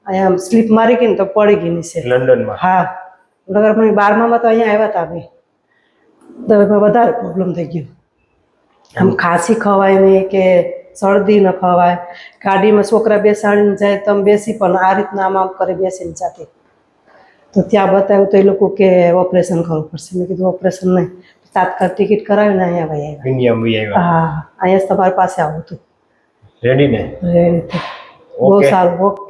અહીંયા આમ સ્લીપ મારી ગઈ ને તો પડી ગઈ નીચે લંડનમાં. હા, નગર પણ 12માં તો અહીંયા આવ્યા હતા ભાઈ, તો એમાં વધારે પ્રોબ્લેમ થઈ ગયો. આમ ખાંસી ખવાય નહીં કે શરદી ન ખવાય, ગાડીમાં છોકરા બેસાડીને જાય તો બેસી પણ આ રીતના આમ કરી બેસીને જાતી. તો ત્યાં બતાવ્યું તો એ લોકો કે ઓપરેશન કરવું પડશે. મેં કીધું ઓપરેશન નહીં, તાત્કાલિક ટિકિટ કરાવીને અહીંયા ભાઈ આવ્યા. ઇન્ડિયા ભાઈ આવ્યા. હા, અહીંયા જ તમારી પાસે આવું હતું. રેડી ને? રેડી. બહુ સારું. ઓકે.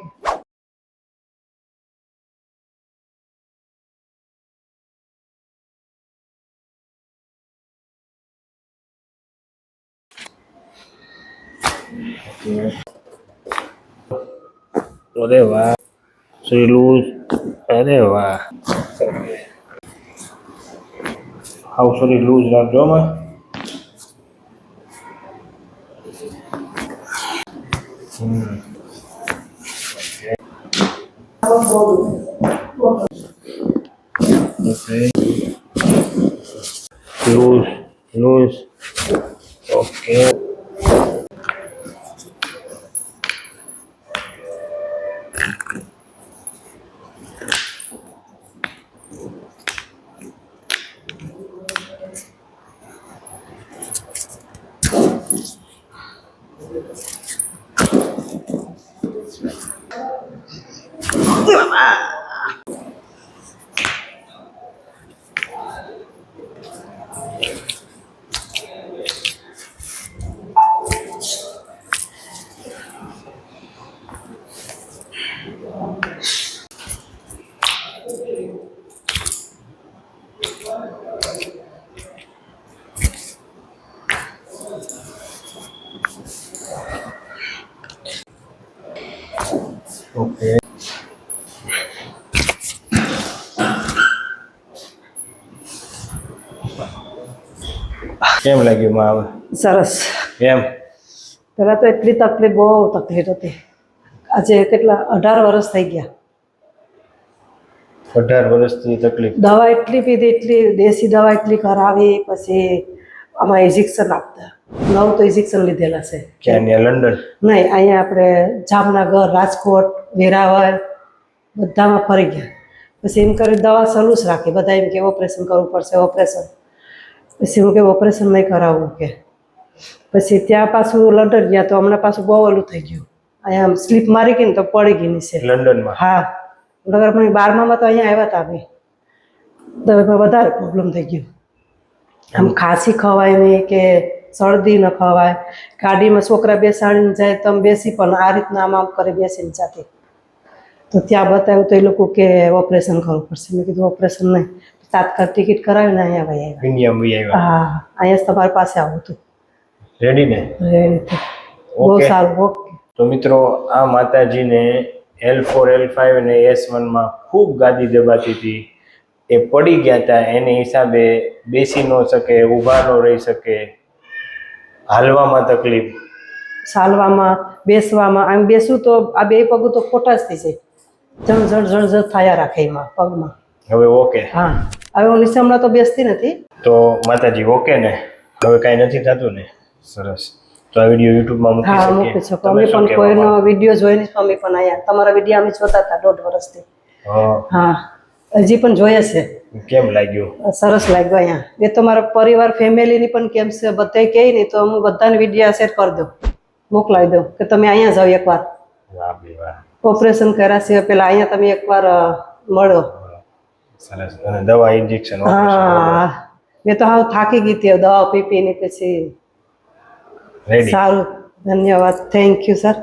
અરે વાહ, શ્રીલુજ. અરે વાહ, હાઉ સોરી લૂઝ રાખજો માં. લૂઝ. ઓકે. ઓકે. કેમ લાગ્યું માં? સરસ. એમ પહેલાં તો એટલી તકલીફ, બહુ તકલીફ હતી. આજે કેટલા 18 વર્ષ થઈ ગયા. 18 વર્ષથી તકલીફ. દવા એટલી પીધી, એટલી દેશી દવા એટલી કરાવી, પછી આમાં ઇન્જેક્શન આપતા. 9 તો ઇન્જેક્શન લીધેલા છે. ક્યાં? લંડન? નહીં, અહીંયા આપણે જામનગર, રાજકોટ, વેરાવળ બધામાં ફરી ગયા. પછી એમ કરી દવા ચાલુ જ રાખી. બધા એમ કે ઓપરેશન કરવું પડશે, ઓપરેશન. પછી હું કે ઓપરેશન નહીં કરાવવું કે. પછી ત્યાં પાછું લંડન ગયા તો હમણાં પાછું બહુ ઓલું થઈ ગયું. અહીંયા આમ સ્લીપ મારી ગઈ ને તો પડી ગઈ નીચે લંડનમાં. હા, નગર પણ 12માં તો અહીંયા આવ્યા હતા ભાઈ, તો એમાં વધારે પ્રોબ્લેમ થઈ ગયો. આમ ખાંસી ખવાય નહીં કે શરદી ન ખવાય, ગાડીમાં છોકરા બેસાડીને જાય તો બેસી પણ આ રીતના આમ કરી બેસીને જાતી. તો ત્યાં બતાવ્યું તો એ લોકો કે ઓપરેશન કરવું પડશે. મેં કીધું ઓપરેશન નહીં, તાત્કાલિક ટિકિટ કરાવીને અહીંયા ભાઈ આવ્યા. ઇન્ડિયા ભાઈ આવ્યા. હા, અહીંયા જ તમારી પાસે આવું હતું. રેડી ને? રેડી. બહુ સારું. ઓકે. તો મિત્રો, આ માતાજીને L4 L5 અને S1માં ખૂબ ગાદી દબાતી હતી. એ પડી ગયા હતા, એને હિસાબે બેસી ન શકે, ઊભા ન રહી શકે, હાલવામાં તકલીફ, ચાલવામાં, બેસવામાં. આમ બેસું તો આ બે પગ તો ખોટા જ થઈ જાય, જણ થયા રાખે એમાં પગમાં. હવે ઓકે? હા, હવે હું નીચે હમણાં તો બેસતી નથી. તો માતાજી ઓકે ને? હવે કાંઈ નથી થતું ને? સરસ. તો આ વિડીયો યુટ્યુબમાં મૂકી હા, શકીએ? મૂકી શકો. અમે પણ કોઈનો વિડીયો જોઈને અમે પણ અહીંયા તમારા વિડીયો અમે જોતા હતા 1.5 વર્ષથી. હા, હજી પણ જોઈએ છે. કેમ લાગ્યું? સરસ લાગ્યું. અહીંયા એ તો મારા પરિવાર ફેમિલીની પણ કેમ છે, બધા કહે નહીં તો હું બધાને વિડીયો શેર કરી દઉં, મોકલાવી દઉં કે તમે અહીંયા જાઓ એકવાર. ઓપરેશન કર્યા છે પેલા અહીંયા તમે એકવાર મળો. સરસ. અને દવા, ઇન્જેક્શન? હા, મેં તો હાવ થાકી ગઈ હતી દવા પી પીને. પછી સારું, ધન્યવાદ. Thank you sir.